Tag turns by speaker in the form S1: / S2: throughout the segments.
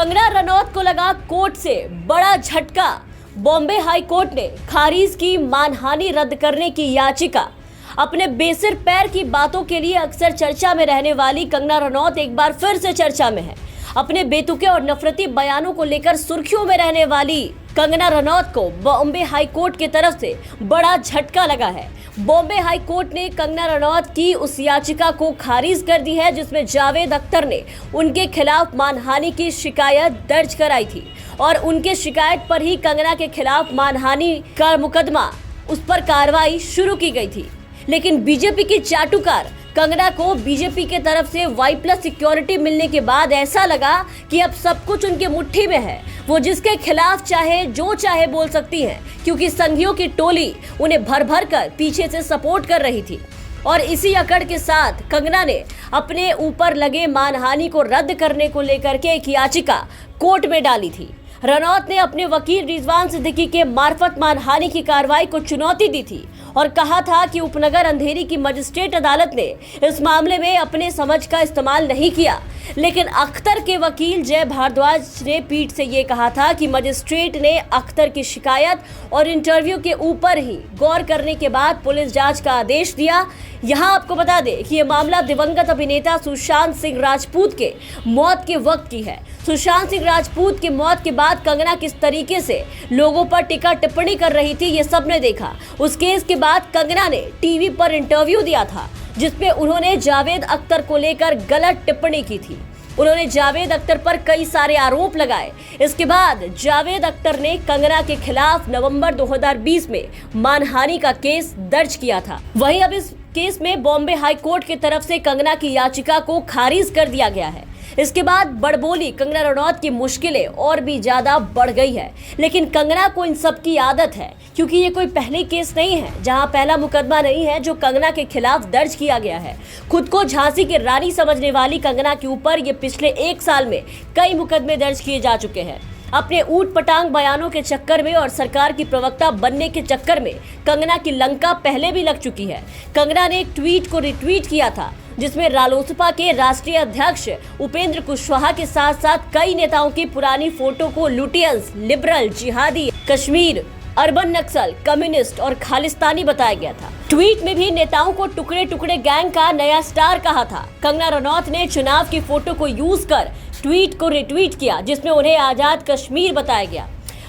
S1: कंगना रनौत को लगा कोर्ट से बड़ा झटका। बॉम्बे हाई कोर्ट ने खारिज की मानहानि रद्द करने की याचिका। अपने बेसिर पैर की बातों के लिए अक्सर चर्चा में रहने वाली कंगना रनौत एक बार फिर से चर्चा में है। अपने बेतुके और नफरती बयानों को लेकर सुर्खियों में रहने वाली कंगना रनौत को बॉम्बे हाई कोर्ट की तरफ से बड़ा झटका लगा है। बॉम्बे हाई कोर्ट ने कंगना रनौत की उस याचिका को खारिज कर दी है जिसमें जावेद अख्तर ने उनके खिलाफ मानहानि की शिकायत दर्ज कराई थी और उनके शिकायत पर ही कंगना के खिलाफ मानहानि का मुकदमा उस पर कार्रवाई शुरू की गई थी। लेकिन बीजेपी की चाटुकार कंगना को बीजेपी के तरफ से Y+ सिक्योरिटी मिलने के बाद ऐसा लगा कि अब सब कुछ उनके मुट्ठी में है। वो जिसके खिलाफ चाहे जो चाहे बोल सकती हैं, क्योंकि संघियों की टोली उन्हें भर भर कर पीछे से सपोर्ट कर रही थी। और इसी अकड़ के साथ कंगना ने अपने ऊपर लगे मानहानि को रद्द करने को लेकर के एक याचिका कोर्ट में डाली थी। रनौत ने अपने वकील रिजवान सिद्दीकी के मार्फत मानहानि की कार्रवाई को चुनौती दी थी और कहा था कि उपनगर अंधेरी की मजिस्ट्रेट अदालत ने इस मामले में अपने समझ का इस्तेमाल नहीं किया। लेकिन अख्तर के वकील जय भारद्वाज ने पीठ से ये कहा था कि मजिस्ट्रेट ने अख्तर की शिकायत और इंटरव्यू के ऊपर ही गौर करने के बाद पुलिस जांच का आदेश दिया। यहाँ आपको बता दें कि ये मामला दिवंगत अभिनेता सुशांत सिंह राजपूत के मौत के वक्त की है। सुशांत सिंह राजपूत की मौत के बाद कंगना किस तरीके से लोगों पर टीका टिप्पणी कर रही थी ये सबने देखा। उस केस के बाद कंगना ने टीवी पर इंटरव्यू दिया था जिसमें उन्होंने जावेद अख्तर को लेकर गलत टिप्पणी की थी। उन्होंने जावेद अख्तर पर कई सारे आरोप लगाए। इसके बाद जावेद अख्तर ने कंगना के खिलाफ नवंबर 2020 में मानहानि का केस दर्ज किया था। वहीं अब इस केस में बॉम्बे हाई कोर्ट की तरफ से कंगना की याचिका को खारिज कर दिया गया है। इसके बाद बड़बोली कंगना रनौत की मुश्किलें और भी ज्यादा बढ़ गई है। लेकिन कंगना को इन सब की आदत है, क्योंकि ये कोई पहले केस नहीं है जहां पहला मुकदमा नहीं है जो कंगना के खिलाफ दर्ज किया गया है। खुद को झांसी की रानी समझने वाली कंगना के ऊपर ये पिछले 1 साल में कई मुकदमे दर्ज किए जा चुके हैं। अपने ऊट पटांग बयानों के चक्कर में और सरकार की प्रवक्ता बनने के चक्कर में कंगना की लंका पहले भी लग चुकी है। कंगना ने एक ट्वीट को रिट्वीट किया था जिसमें रालोसपा के राष्ट्रीय अध्यक्ष उपेंद्र कुशवाहा के साथ साथ कई नेताओं की पुरानी फोटो को लुटियंस, लिबरल, जिहादी, कश्मीर, अर्बन नक्सल, कम्युनिस्ट और खालिस्तानी बताया गया था। ट्वीट में भी नेताओं को टुकड़े टुकड़े गैंग का नया स्टार कहा था। कंगना रनौत ने चुनाव की फोटो को यूज कर ट्वीट को रिट्वीट किया जिसमें उन्हें आजाद कश्मीर बताया गया।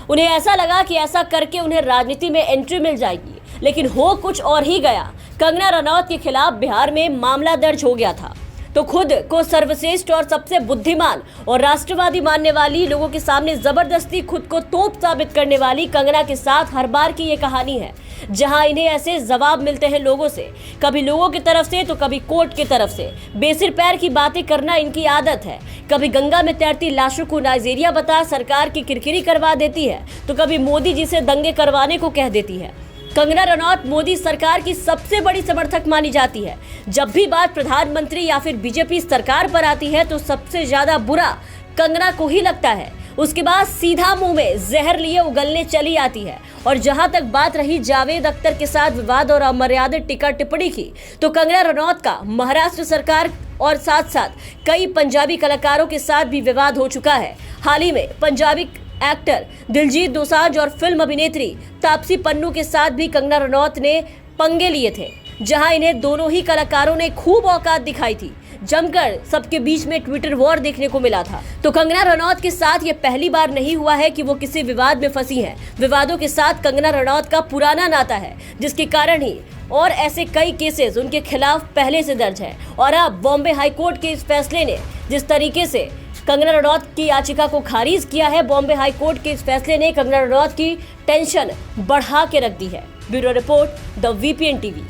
S1: उन्हें ऐसा लगा कि ऐसा करके उन्हें राजनीति में एंट्री मिल जाएगी, लेकिन हो कुछ और ही गया। कंगना रनौत के खिलाफ बिहार में मामला दर्ज हो गया था तो खुद को सर्वश्रेष्ठ और सबसे बुद्धिमान और राष्ट्रवादी मानने वाली लोगों के सामने जबरदस्ती खुद को तोप साबित करने वाली कंगना के साथ हर बार की ये कहानी है, जहां इन्हें ऐसे जवाब मिलते हैं लोगों से, कभी लोगों की तरफ से तो कभी कोर्ट की तरफ से। बेसिर पैर की बातें करना इनकी आदत है। कभी गंगा में तैरती लाशों को नाइजीरिया बता सरकार की किरकिरी करवा देती है तो कभी मोदी जी से दंगे करवाने को कह देती है। कंगना रनौत मोदी सरकार की सबसे बड़ी समर्थक मानी जाती है। जब भी बात प्रधानमंत्री या फिर बीजेपी सरकार पर आती है तो सबसे ज्यादा बुरा कंगना को ही लगता है। उसके बाद सीधा मुंह में जहर लिए उगलने चली आती है। और जहां तक बात रही जावेद अख्तर के साथ विवाद और अमर्यादित टीका टिप्पणी की, तो कंगना रनौत का महाराष्ट्र सरकार और साथ साथ कई पंजाबी कलाकारों के साथ भी विवाद हो चुका है। हाल ही में पंजाबी एक्टर दिलजीत दोसांझ और फिल्म अभिनेत्री तापसी पन्नू के साथ भी कंगना रनौत ने पंगे लिए थे, जहां इन्हें दोनों ही कलाकारों ने खूब औकात दिखाई थी। जमकर सबके बीच में ट्विटर वॉर देखने को मिला था। तो कंगना रनौत के साथ ये पहली बार नहीं हुआ है कि वो किसी विवाद में फंसी हैं। विवादों के साथ कंगना रनौत का पुराना नाता है, जिसके कारण ही और ऐसे कई केसेस उनके खिलाफ पहले से दर्ज है। और अब बॉम्बे हाई कोर्ट के इस फैसले ने जिस तरीके से कंगना रनौत की याचिका को खारिज किया है, बॉम्बे हाई कोर्ट के इस फैसले ने कंगना रनौत की टेंशन बढ़ा के रख दी है। Bureau report, the VPN TV।